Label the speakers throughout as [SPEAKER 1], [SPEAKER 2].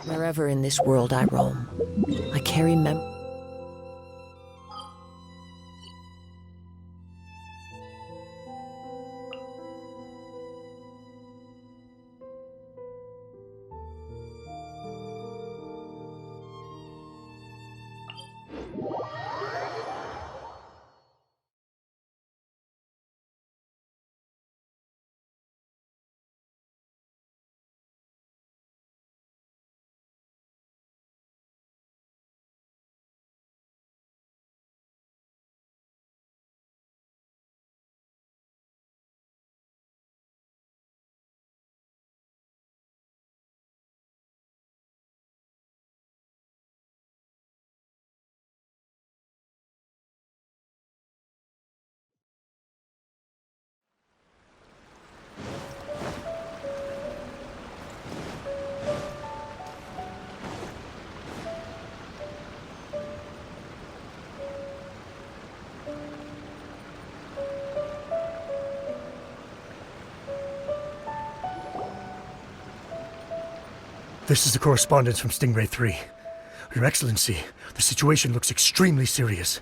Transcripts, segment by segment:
[SPEAKER 1] Wherever in this world I roam, I carry
[SPEAKER 2] This is the correspondence from Stingray 3. Your Excellency, the situation looks extremely serious.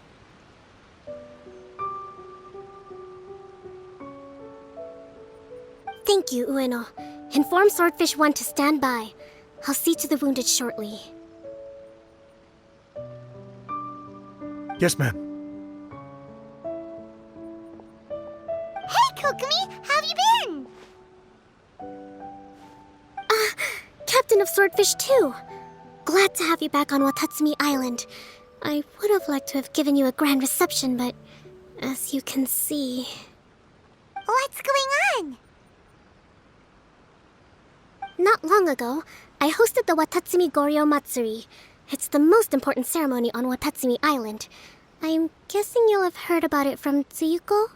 [SPEAKER 3] Thank you, Ueno. Inform Swordfish 1 to stand by. I'll see to the wounded shortly.
[SPEAKER 2] Yes, ma'am.
[SPEAKER 4] Hey, Kokomi! How have you been?
[SPEAKER 3] Captain of Swordfish 2! Glad to have you back on Watatsumi Island. I would have liked to have given you a grand reception, but as you can see...
[SPEAKER 4] What's going on?
[SPEAKER 3] Not long ago, I hosted the Watatsumi Goryo Matsuri. It's the most important ceremony on Watatsumi Island. I'm guessing you'll have heard about it from Tsuyuko?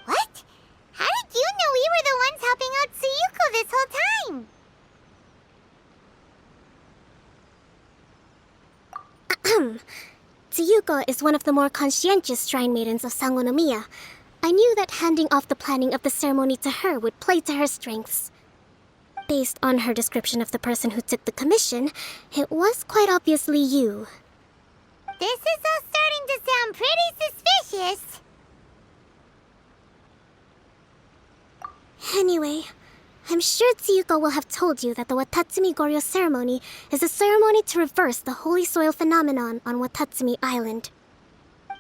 [SPEAKER 4] What? How did you know we were the ones helping out Tsuyuko this whole time?
[SPEAKER 3] Tsuyuko is one of the more conscientious shrine maidens of Enkanomiya. I knew that handing off the planning of the ceremony to her would play to her strengths. Based on her description of the person who took the commission, it was quite obviously you.
[SPEAKER 4] This is all starting to sound pretty suspicious.
[SPEAKER 3] Anyway, I'm sure Tsuyuko will have told you that the Watatsumi Goryo ceremony is a ceremony to reverse the holy soil phenomenon on Watatsumi Island.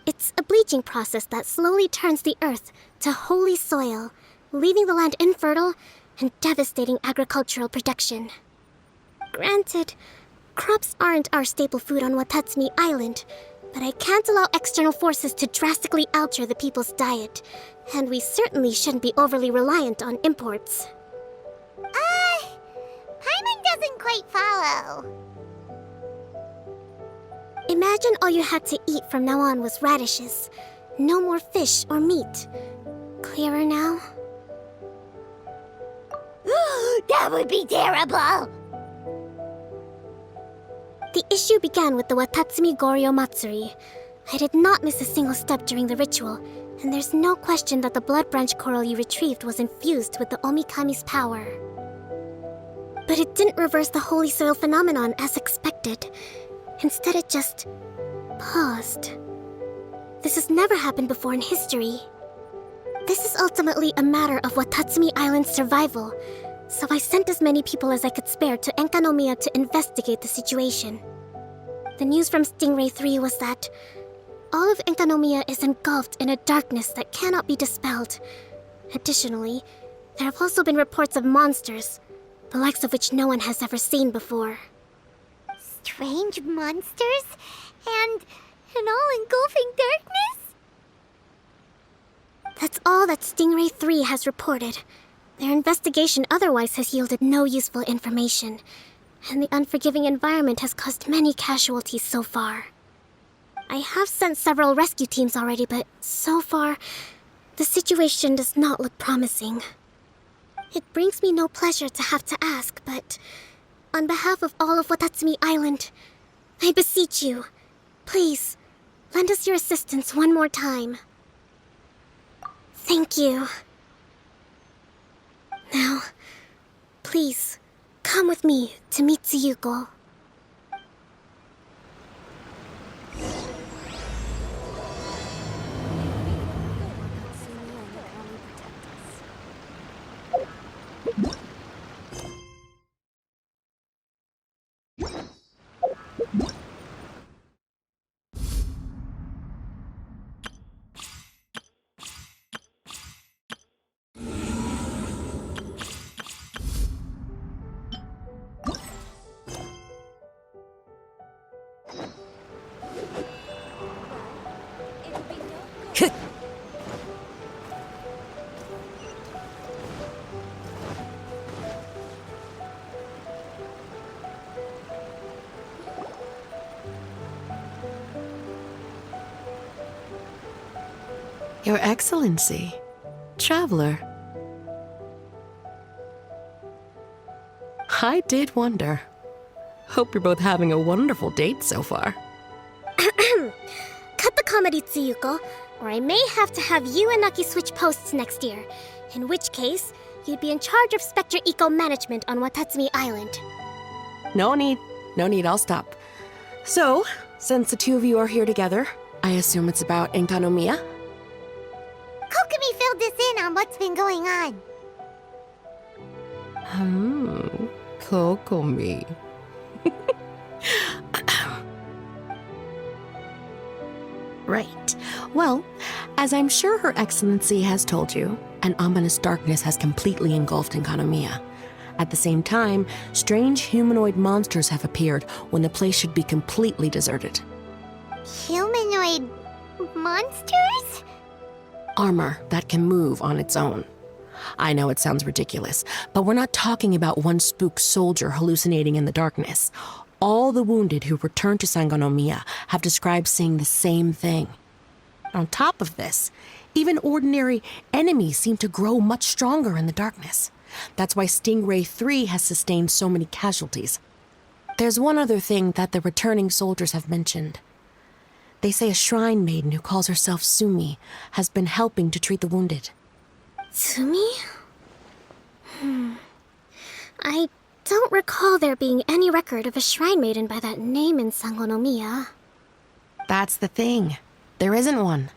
[SPEAKER 3] It's a bleaching process that slowly turns the earth to holy soil, leaving the land infertile and devastating agricultural production. Granted, crops aren't our staple food on Watatsumi Island, but I can't allow external forces to drastically alter the people's diet, and we certainly shouldn't be overly reliant on imports.
[SPEAKER 4] Paimon doesn't quite follow.
[SPEAKER 3] Imagine all you had to eat from now on was radishes. No more fish or meat. Clearer now?
[SPEAKER 4] That would be terrible!
[SPEAKER 3] The issue began with the Watatsumi Goryo Matsuri. I did not miss a single step during the ritual, and there's no question that the blood branch coral you retrieved was infused with the Omikami's power. But it didn't reverse the holy soil phenomenon as expected. Instead, it just paused. This has never happened before in history. This is ultimately a matter of Watatsumi Island's survival, so I sent as many people as I could spare to Enkanomiya to investigate the situation. The news from Stingray 3 was that all of Enkanomiya is engulfed in a darkness that cannot be dispelled. Additionally, there have also been reports of monsters, the likes of which no one has ever seen before.
[SPEAKER 4] Strange monsters and an all-engulfing darkness?
[SPEAKER 3] That's all that Stingray 3 has reported. Their investigation otherwise has yielded no useful information, and the unforgiving environment has caused many casualties so far. I have sent several rescue teams already, but so far, the situation does not look promising. It brings me no pleasure to have to ask, but on behalf of all of Watatsumi Island, I beseech you, please, lend us your assistance one more time. Thank you. Now, please, come with me to meet Tsuyuko.
[SPEAKER 1] Your Excellency, Traveler. I did wonder. Hope you're both having a wonderful date so far.
[SPEAKER 3] Cut the comedy, Tsuyuko, or I may have to have you and Naki switch posts next year. In which case, you'd be in charge of Spectre Eco Management on Watatsumi Island.
[SPEAKER 1] No need, I'll stop. So, since the two of you are here together, I assume it's about Enkanomiya?
[SPEAKER 4] Kokomi filled us in on what's been going on.
[SPEAKER 1] Kokomi. Right. Well, as I'm sure Her Excellency has told you, an ominous darkness has completely engulfed Enkanomiya. At the same time, strange humanoid monsters have appeared when the place should be completely deserted.
[SPEAKER 4] Humanoid monsters?
[SPEAKER 1] Armor that can move on its own. I know it sounds ridiculous, but we're not talking about one spook soldier hallucinating in the darkness. All the wounded who returned to Enkanomiya have described seeing the same thing. On top of this, even ordinary enemies seem to grow much stronger in the darkness. That's why Stingray 3 has sustained so many casualties. There's one other thing that the returning soldiers have mentioned. They say a shrine maiden who calls herself Sumi has been helping to treat the wounded.
[SPEAKER 3] Tsumi? I don't recall there being any record of a shrine maiden by that name in Enkanomiya.
[SPEAKER 1] That's the thing. There isn't one.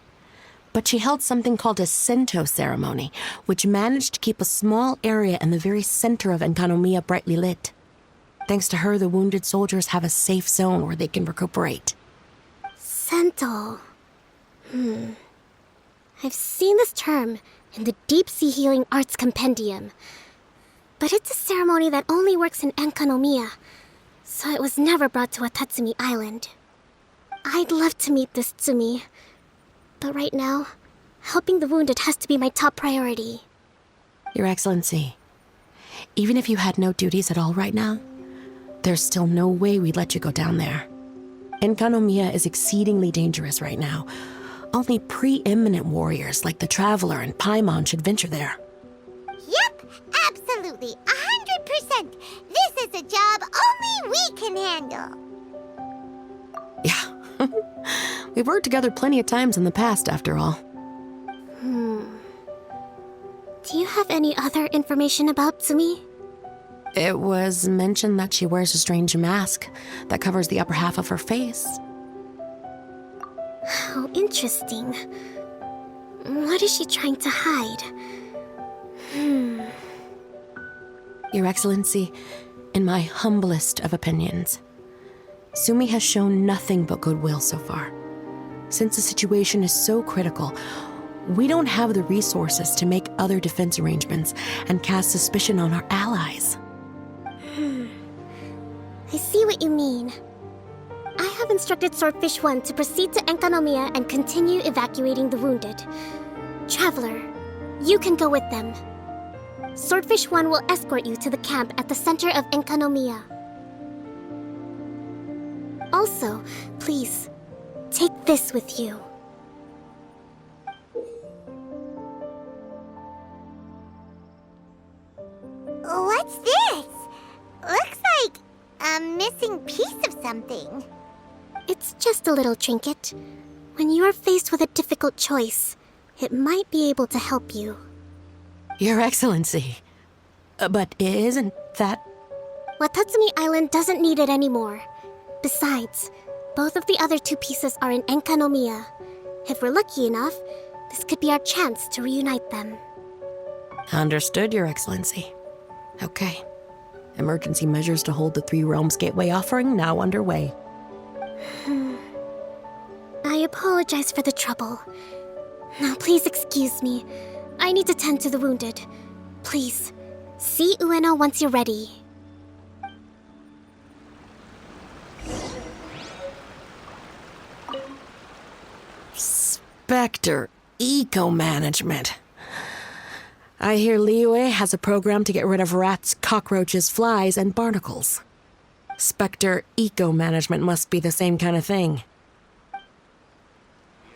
[SPEAKER 1] But she held something called a Sento ceremony, which managed to keep a small area in the very center of Enkanomiya brightly lit. Thanks to her, the wounded soldiers have a safe zone where they can recuperate.
[SPEAKER 3] Sento. I've seen this term in the Deep Sea Healing Arts Compendium. But it's a ceremony that only works in Enkanomiya, so it was never brought to Watatsumi Island. I'd love to meet this Tsumi, but right now, helping the wounded has to be my top priority.
[SPEAKER 1] Your Excellency, even if you had no duties at all right now, there's still no way we'd let you go down there. Enkanomiya is exceedingly dangerous right now. Only preeminent warriors like the Traveler and Paimon should venture there.
[SPEAKER 4] Yep, absolutely, 100%. This is a job only we can handle.
[SPEAKER 1] Yeah. We've worked together plenty of times in the past, after all.
[SPEAKER 3] Do you have any other information about Tsumi?
[SPEAKER 1] It was mentioned that she wears a strange mask that covers the upper half of her face.
[SPEAKER 3] How interesting. What is she trying to hide?
[SPEAKER 1] Your Excellency, in my humblest of opinions, Sumi has shown nothing but goodwill so far. Since the situation is so critical, we don't have the resources to make other defense arrangements and cast suspicion on our allies.
[SPEAKER 3] I see what you mean. I have instructed Swordfish 1 to proceed to Enkanomiya and continue evacuating the wounded. Traveler, you can go with them. Swordfish 1 will escort you to the camp at the center of Enkanomiya. Also, please, take this with you.
[SPEAKER 4] What's this? Looks like a missing piece of something.
[SPEAKER 3] It's just a little trinket. When you're faced with a difficult choice, it might be able to help you.
[SPEAKER 1] Your Excellency, But isn't that...
[SPEAKER 3] Watatsumi Island doesn't need it anymore. Besides, both of the other 2 pieces are in Enkanomiya. If we're lucky enough, this could be our chance to reunite them.
[SPEAKER 1] Understood, Your Excellency. Okay. Emergency measures to hold the Three Realms Gateway offering now underway.
[SPEAKER 3] I apologize for the trouble. Now please excuse me. I need to tend to the wounded. Please, see Ueno once you're ready.
[SPEAKER 1] Spectre Eco-Management. I hear Liyue has a program to get rid of rats, cockroaches, flies, and barnacles. Spectre Eco-Management must be the same kind of thing.
[SPEAKER 5] The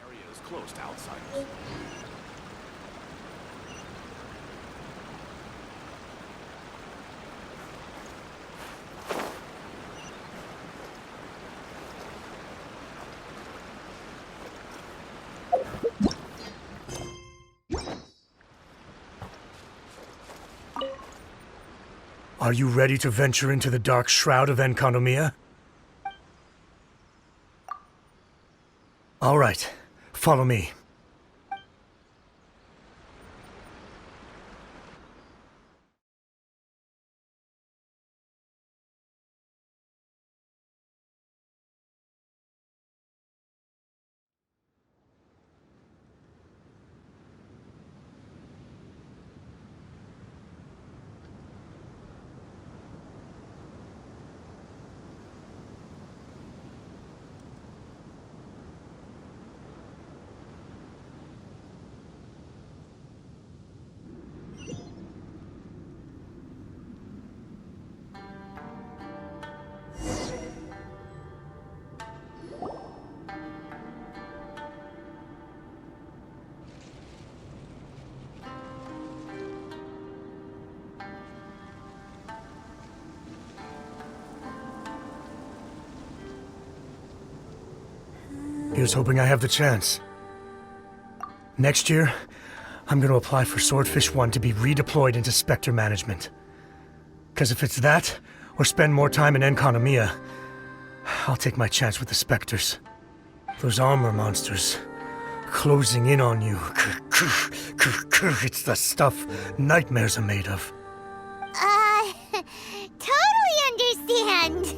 [SPEAKER 5] area is closed to outsiders.
[SPEAKER 2] Are you ready to venture into the dark shroud of Enkanomiya? All right, follow me. Here's hoping I have the chance. Next year, I'm going to apply for Swordfish 1 to be redeployed into Spectre Management. Because if it's that, or spend more time in Enkanomiya, I'll take my chance with the Spectres. Those armor monsters, closing in on you. It's the stuff nightmares are made of.
[SPEAKER 4] Totally understand.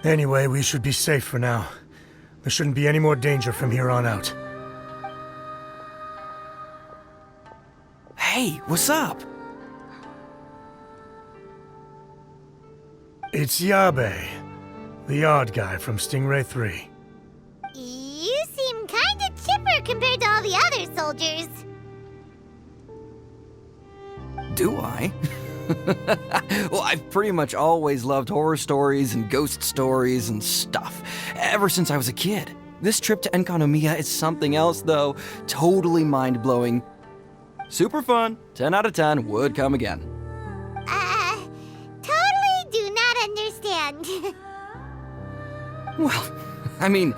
[SPEAKER 2] Anyway, we should be safe for now. There shouldn't be any more danger from here on out.
[SPEAKER 6] Hey, what's up?
[SPEAKER 2] It's Yabe, the odd guy from Stingray 3.
[SPEAKER 4] You seem kinda chipper compared to all the other soldiers.
[SPEAKER 6] Do I? Well, I've pretty much always loved horror stories and ghost stories and stuff, ever since I was a kid. This trip to Enkanomiya is something else, though. Totally mind-blowing. Super fun. 10 out of 10 would come again.
[SPEAKER 4] Totally do not understand.
[SPEAKER 6] Well, I mean,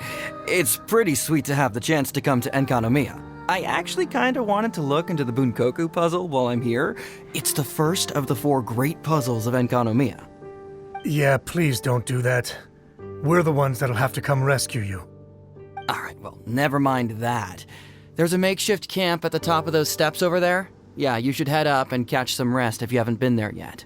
[SPEAKER 6] it's pretty sweet to have the chance to come to Enkanomiya. I actually kinda wanted to look into the Bunkoku puzzle while I'm here. It's the first of the 4 great puzzles of Enkanomiya.
[SPEAKER 2] Yeah, please don't do that. We're the ones that'll have to come rescue you.
[SPEAKER 6] Alright, well, never mind that. There's a makeshift camp at the top of those steps over there. Yeah, you should head up and catch some rest if you haven't been there yet.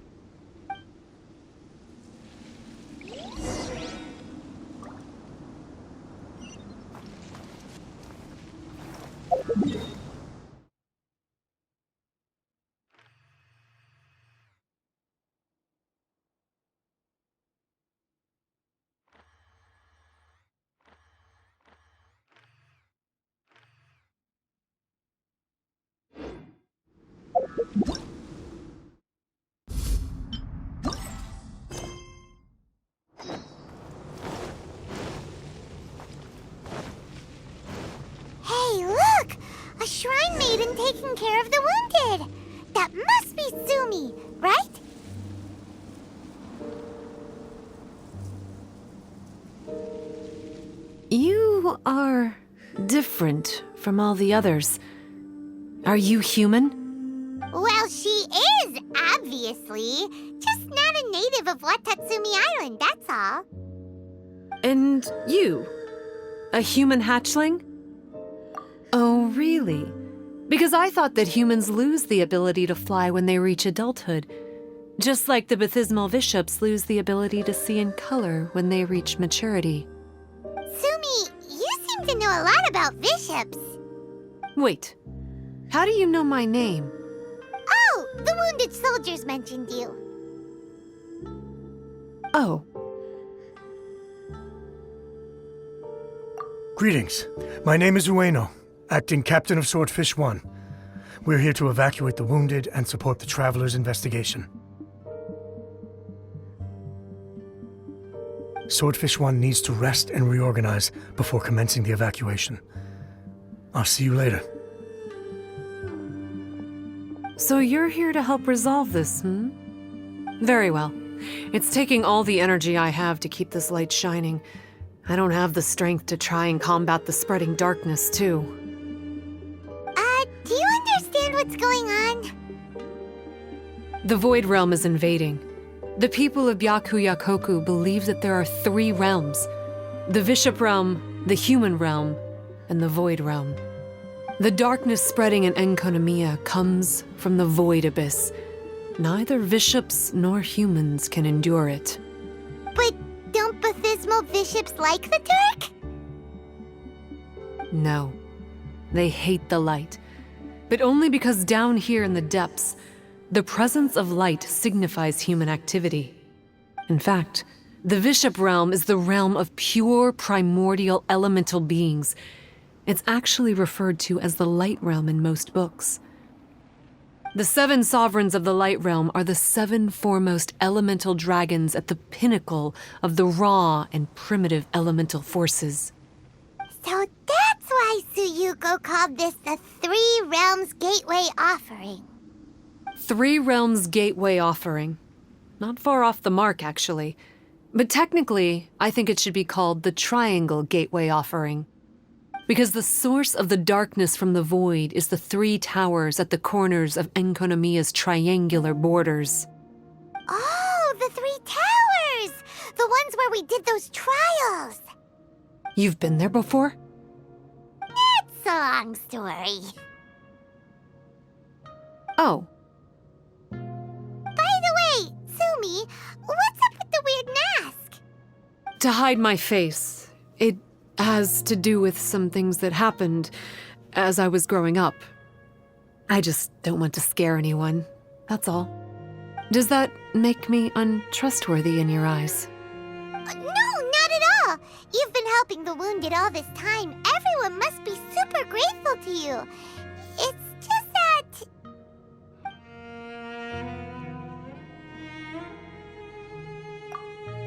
[SPEAKER 4] Hey, look! A shrine maiden taking care of the wounded! That must be Sumi, right?
[SPEAKER 7] You are different from all the others. Are you human?
[SPEAKER 4] Well, she is Obviously. Just not a native of Watatsumi Island, that's all.
[SPEAKER 7] And you? A human hatchling? Oh, really? Because I thought that humans lose the ability to fly when they reach adulthood. Just like the Baptismal Bishops lose the ability to see in color when they reach maturity.
[SPEAKER 4] Sumi, you seem to know a lot about bishops.
[SPEAKER 7] Wait, how do you know my name?
[SPEAKER 4] Oh, the wounded soldiers mentioned you.
[SPEAKER 7] Oh,
[SPEAKER 2] Greetings. My name is Ueno, acting captain of Swordfish 1. We're here to evacuate the wounded and support the traveler's investigation. Swordfish 1 needs to rest and reorganize before commencing the evacuation. I'll see you later.
[SPEAKER 7] so you're here to help resolve this, hmm? Very well. It's taking all the energy I have to keep this light shining. I don't have the strength to try and combat the spreading darkness, too.
[SPEAKER 4] Do you understand what's going on?
[SPEAKER 7] The Void Realm is invading. The people of Byakuyakoku believe that there are 3 realms: the Bishop Realm, the Human Realm, and the Void Realm. The darkness spreading in Enkanomiya comes from the Void Abyss. Neither bishops nor humans can endure it.
[SPEAKER 4] But don't Baptismal bishops like the Turk?
[SPEAKER 7] No, they hate the light. But only because down here in the depths, the presence of light signifies human activity. In fact, the Bishop Realm is the realm of pure primordial elemental beings. It's actually referred to as the Light Realm in most books. The 7 sovereigns of the Light Realm are the 7 foremost elemental dragons at the pinnacle of the raw and primitive elemental forces.
[SPEAKER 4] So that's why Tsuyuko called this the 3 Realms Gateway Offering.
[SPEAKER 7] 3 Realms Gateway Offering. Not far off the mark, actually. But technically, I think it should be called the Triangle Gateway Offering. Because the source of the darkness from the void is the 3 towers at the corners of Enkanomiya's triangular borders.
[SPEAKER 4] Oh, the 3 towers! The ones where we did those trials!
[SPEAKER 7] You've been there before?
[SPEAKER 4] It's a long story.
[SPEAKER 7] Oh,
[SPEAKER 4] By the way, Sumi, what's up with the weird mask?
[SPEAKER 7] to hide my face. It has to do with some things that happened as I was growing up. I just don't want to scare anyone, that's all. Does that make me untrustworthy in your eyes?
[SPEAKER 4] No, not at all. You've been helping the wounded all this time. Everyone must be super grateful to you. It's just that...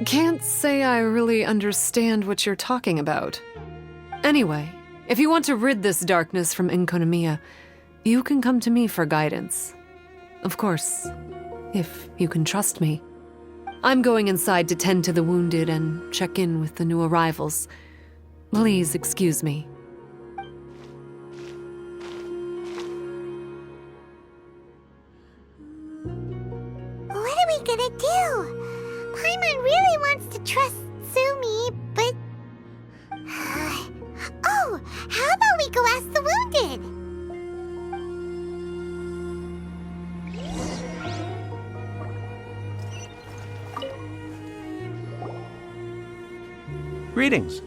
[SPEAKER 7] Can't say I really understand what you're talking about. Anyway, if you want to rid this darkness from Enkanomiya, you can come to me for guidance. Of course, if you can trust me. I'm going inside to tend to the wounded and check in with the new arrivals. Please excuse me.
[SPEAKER 4] What are we gonna do? Paimon really wants to trust Sumi, but... Oh, how about we go ask the wounded?
[SPEAKER 8] Greetings.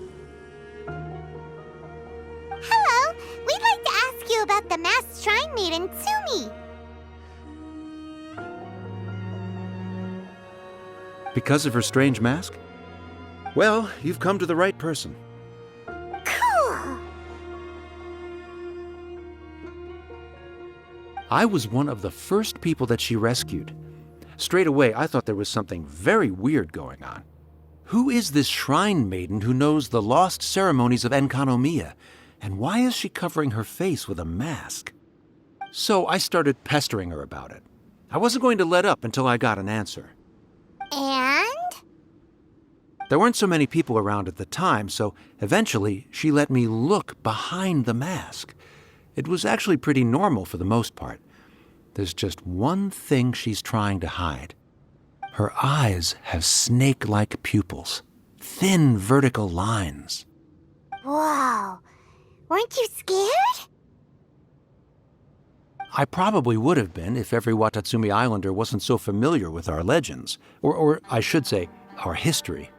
[SPEAKER 4] Hello, we'd like to ask you about the masked shrine maiden, Sumi.
[SPEAKER 8] Because of her strange mask? Well, you've come to the right person.
[SPEAKER 4] Cool.
[SPEAKER 8] I was one of the first people that she rescued. Straight away, I thought there was something very weird going on. Who is this shrine maiden who knows the lost ceremonies of Enkanomiya? And why is she covering her face with a mask? So I started pestering her about it. I wasn't going to let up until I got an answer.
[SPEAKER 4] And?
[SPEAKER 8] There weren't so many people around at the time, so eventually she let me look behind the mask. It was actually pretty normal for the most part. There's just one thing she's trying to hide. Her eyes have snake-like pupils, thin vertical lines.
[SPEAKER 4] Whoa. Weren't you scared?
[SPEAKER 8] I probably would have been if every Watatsumi Islander wasn't so familiar with our legends, or I should say, our history.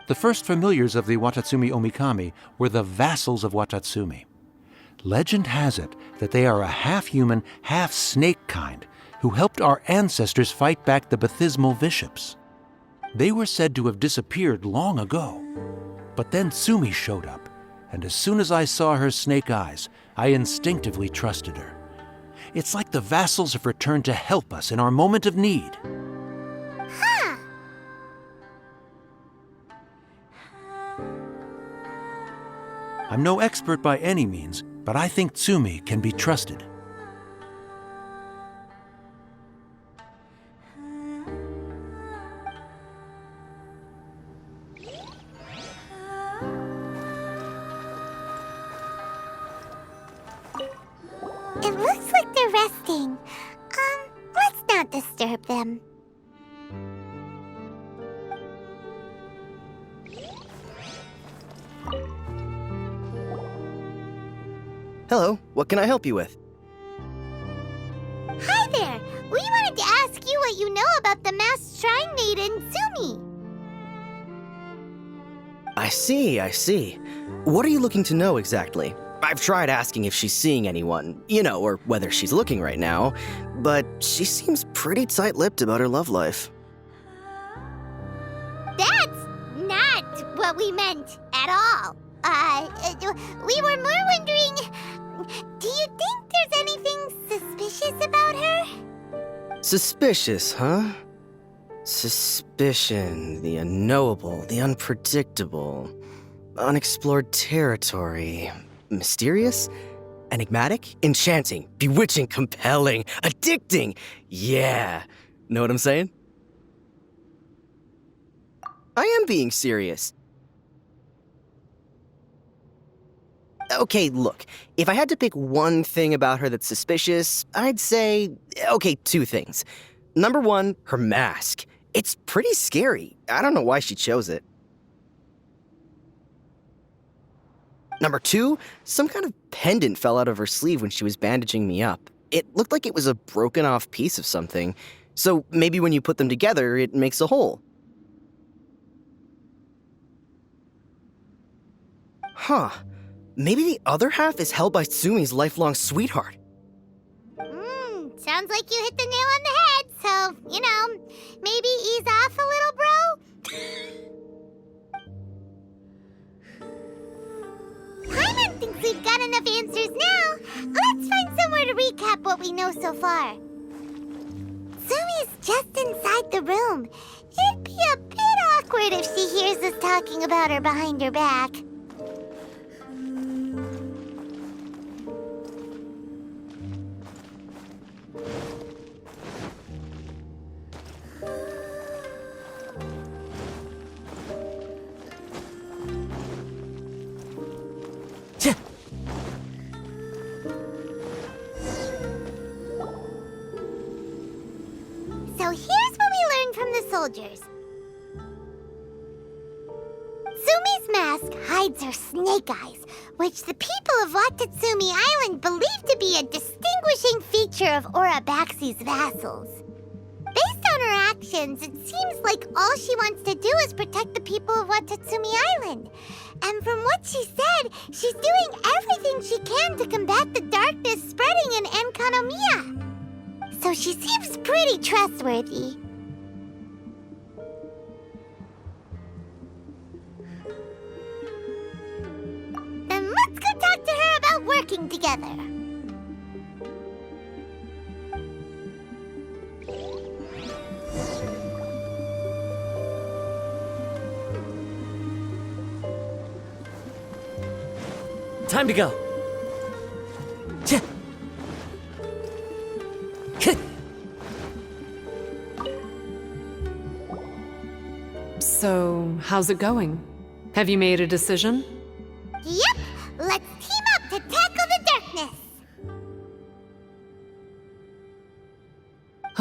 [SPEAKER 8] The first familiars of the Watatsumi Omikami were the vassals of Watatsumi. Legend has it that they are a half-human, half-snake kind who helped our ancestors fight back the Bathismal Bishops. They were said to have disappeared long ago. But then Tsumi showed up, and as soon as I saw her snake eyes, I instinctively trusted her. It's like the vassals have returned to help us in our moment of need.
[SPEAKER 4] Huh.
[SPEAKER 8] I'm no expert by any means, but I think Tsumi can be trusted.
[SPEAKER 4] It looks like they're resting. Let's not disturb them.
[SPEAKER 9] Hello, what can I help you with?
[SPEAKER 4] Hi there! We wanted to ask you what you know about the masked shrine maiden, Tsumi.
[SPEAKER 9] I see. What are you looking to know exactly? I've tried asking if she's seeing anyone, or whether she's looking right now, but she seems pretty tight-lipped about her love life.
[SPEAKER 4] That's not what we meant at all. We were more wondering, do you think there's anything suspicious about her?
[SPEAKER 9] Suspicious, huh? Suspicion, the unknowable, the unpredictable, unexplored territory. Mysterious? Enigmatic? Enchanting? Bewitching? Compelling? Addicting? Yeah. Know what I'm saying? I am being serious. Okay, look. If I had to pick one thing about her that's suspicious, I'd say, two things. Number one, her mask. It's pretty scary. I don't know why she chose it. Number two, some kind of pendant fell out of her sleeve when she was bandaging me up. It looked like it was a broken off piece of something. So maybe when you put them together, it makes a whole. Huh. Maybe the other half is held by Tsumi's lifelong sweetheart.
[SPEAKER 4] Sounds like you hit the nail on the head, so, maybe ease off a little, bro? Paimon thinks we've got enough answers now. Let's find somewhere to recap what we know so far. Tsumi's just inside the room. It'd be a bit awkward if she hears us talking about her behind her back. So here's what we learned from the soldiers. Tsumi's mask hides her snake eyes, which the people of Watatsumi Island believe to be a distinguishing feature of Orabaxi's vassals. Based on her actions, it seems like all she wants to do is protect the people of Watatsumi Island. And from what she said, she's doing everything she can to combat the darkness spreading in Enkanomiya. So she seems pretty trustworthy. Then let's go talk to her about working together.
[SPEAKER 10] Time to go.
[SPEAKER 7] So, how's it going? Have you made a decision?
[SPEAKER 4] Yep, let's team up to tackle the darkness.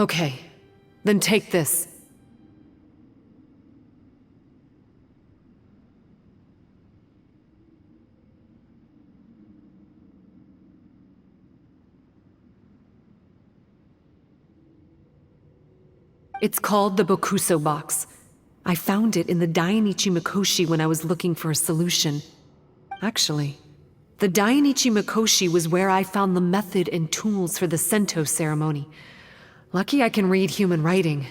[SPEAKER 7] Okay, then take this. It's called the Bokuso Box. I found it in the Dainichi Mikoshi when I was looking for a solution. Actually, the Dainichi Mikoshi was where I found the method and tools for the Sento ceremony. Lucky I can read human writing.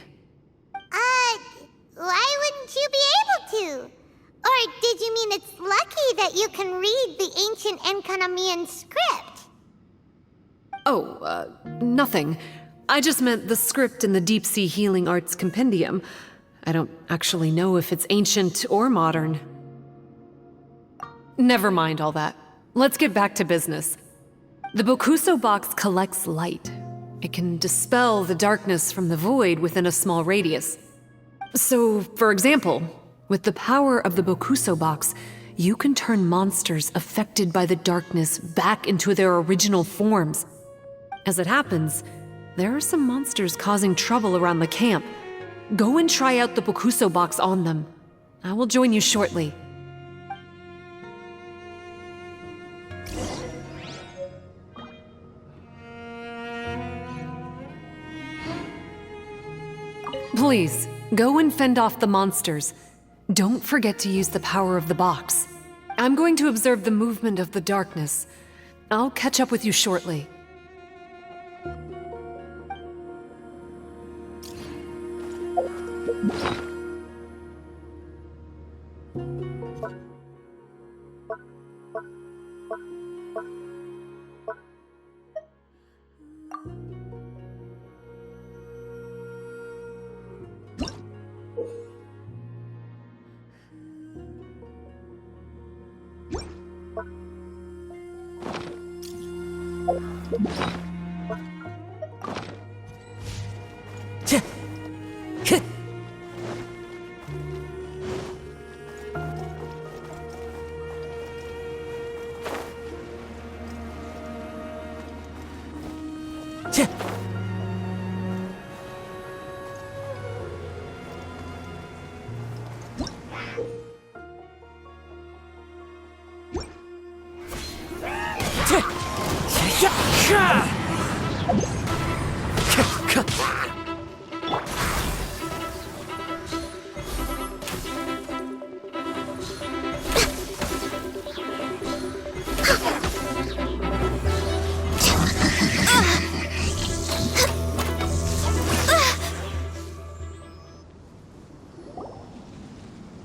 [SPEAKER 4] Why wouldn't you be able to? Or did you mean it's lucky that you can read the ancient Enkanomiyan script?
[SPEAKER 7] Oh, nothing. I just meant the script in the Deep Sea Healing Arts Compendium. I don't actually know if it's ancient or modern. Never mind all that. Let's get back to business. The Bokuso Box collects light. It can dispel the darkness from the void within a small radius. So, for example, with the power of the Bokuso Box, you can turn monsters affected by the darkness back into their original forms. As it happens, there are some monsters causing trouble around the camp. Go and try out the Bokuso Box on them. I will join you shortly. Please, go and fend off the monsters. Don't forget to use the power of the box. I'm going to observe the movement of the darkness. I'll catch up with you shortly.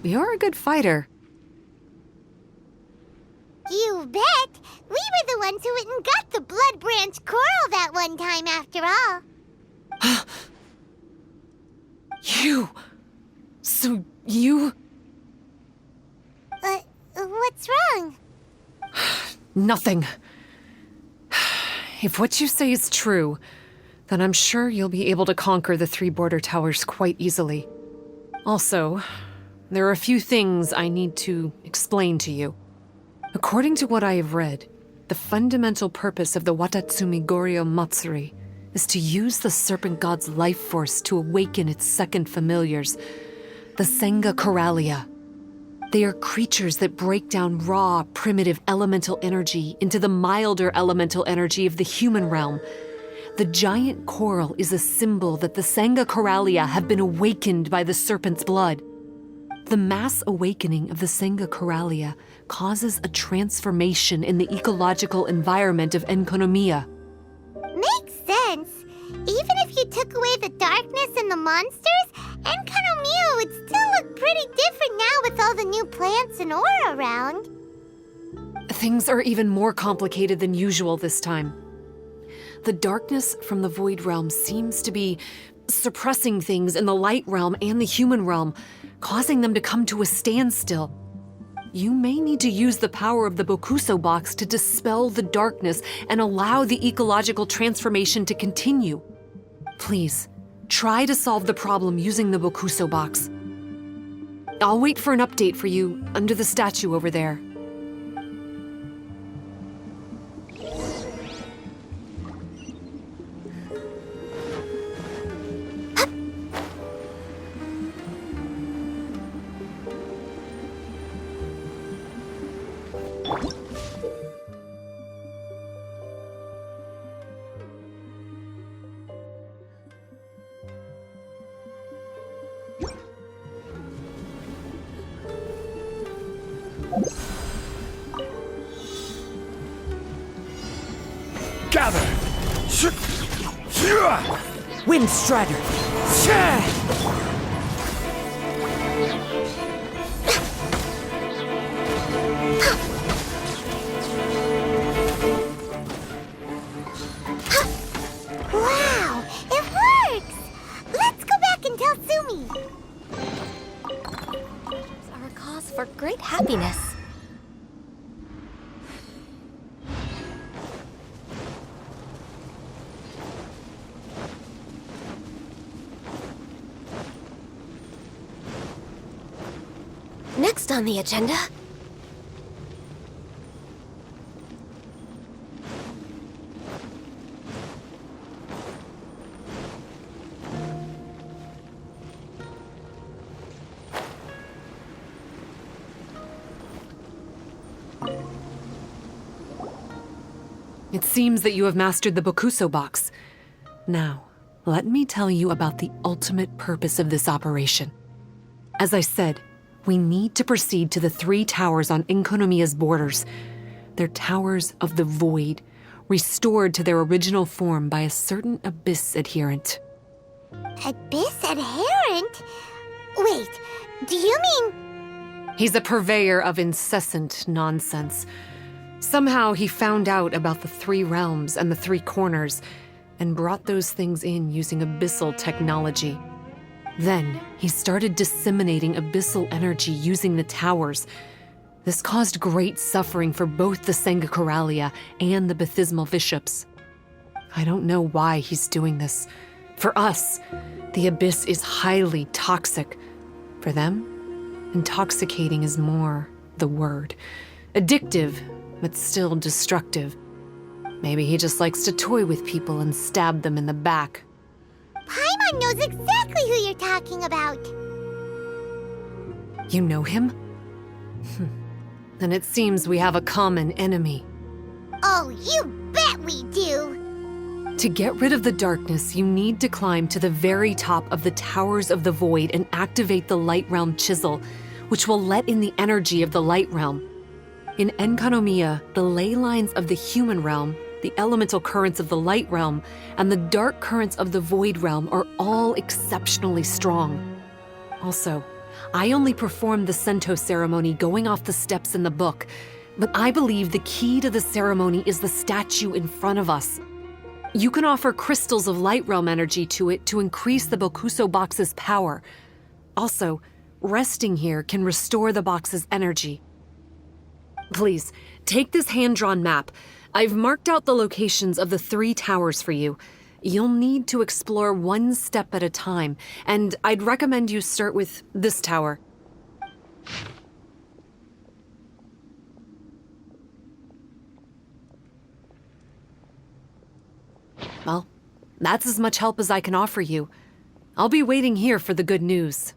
[SPEAKER 7] You're a good fighter.
[SPEAKER 4] You bet! We were the ones who went and got the Blood Branch Coral that one time, after all.
[SPEAKER 7] You... So you...
[SPEAKER 4] What's wrong?
[SPEAKER 7] Nothing. If what you say is true, then I'm sure you'll be able to conquer the 3 border towers quite easily. Also, there are a few things I need to explain to you. According to what I have read, the fundamental purpose of the Watatsumi Goryo Matsuri is to use the Serpent God's life force to awaken its second familiars, the Senga Coralia. They are creatures that break down raw, primitive elemental energy into the milder elemental energy of the human realm. The giant coral is a symbol that the Senga Coralia have been awakened by the serpent's blood. The mass awakening of the Senga Coralia causes a transformation in the ecological environment of Enkanomiya.
[SPEAKER 4] Makes sense. Even if you took away the darkness and the monsters, Enkanomiya would still look pretty different now with all the new plants and aura around.
[SPEAKER 7] Things are even more complicated than usual this time. The darkness from the Void Realm seems to be suppressing things in the Light Realm and the human realm, causing them to come to a standstill. You may need to use the power of the Bokuso Box to dispel the darkness and allow the ecological transformation to continue. Please, try to solve the problem using the Bokuso Box. I'll wait for an update for you under the statue over there.
[SPEAKER 2] Gather!
[SPEAKER 10] Wind Strider!
[SPEAKER 4] Wow, it works! Let's go back and tell Sumi.
[SPEAKER 11] Are a cause for great happiness. Next on the agenda.
[SPEAKER 7] It seems that you have mastered the Bokuso Box. Now, let me tell you about the ultimate purpose of this operation. As I said, we need to proceed to the 3 towers on Enkanomiya's borders. They're towers of the void, restored to their original form by a certain Abyss adherent.
[SPEAKER 4] Abyss adherent? Wait, do you mean...
[SPEAKER 7] He's a purveyor of incessant nonsense. Somehow he found out about the 3 realms and the 3 corners, and brought those things in using abyssal technology. Then, he started disseminating abyssal energy using the towers. This caused great suffering for both the Sanguinaralia and the Baptismal Bishops. I don't know why he's doing this. For us, the Abyss is highly toxic. For them, intoxicating is more the word. Addictive, but still destructive. Maybe he just likes to toy with people and stab them in the back.
[SPEAKER 4] Paimon knows exactly who you're talking about.
[SPEAKER 7] You know him? Then it seems we have a common enemy.
[SPEAKER 4] Oh, you bet we do!
[SPEAKER 7] To get rid of the darkness, you need to climb to the very top of the Towers of the Void and activate the Light Realm Chisel, which will let in the energy of the Light Realm. In Enkanomiya, the ley lines of the human realm, the elemental currents of the Light Realm, and the dark currents of the Void Realm are all exceptionally strong. Also, I only performed the Sento ceremony going off the steps in the book, but I believe the key to the ceremony is the statue in front of us. You can offer crystals of Light Realm energy to it to increase the Bokuso Box's power. Also, resting here can restore the box's energy. Please, take this hand-drawn map. I've marked out the locations of the 3 towers for you. You'll need to explore one step at a time, and I'd recommend you start with this tower. Well, that's as much help as I can offer you. I'll be waiting here for the good news.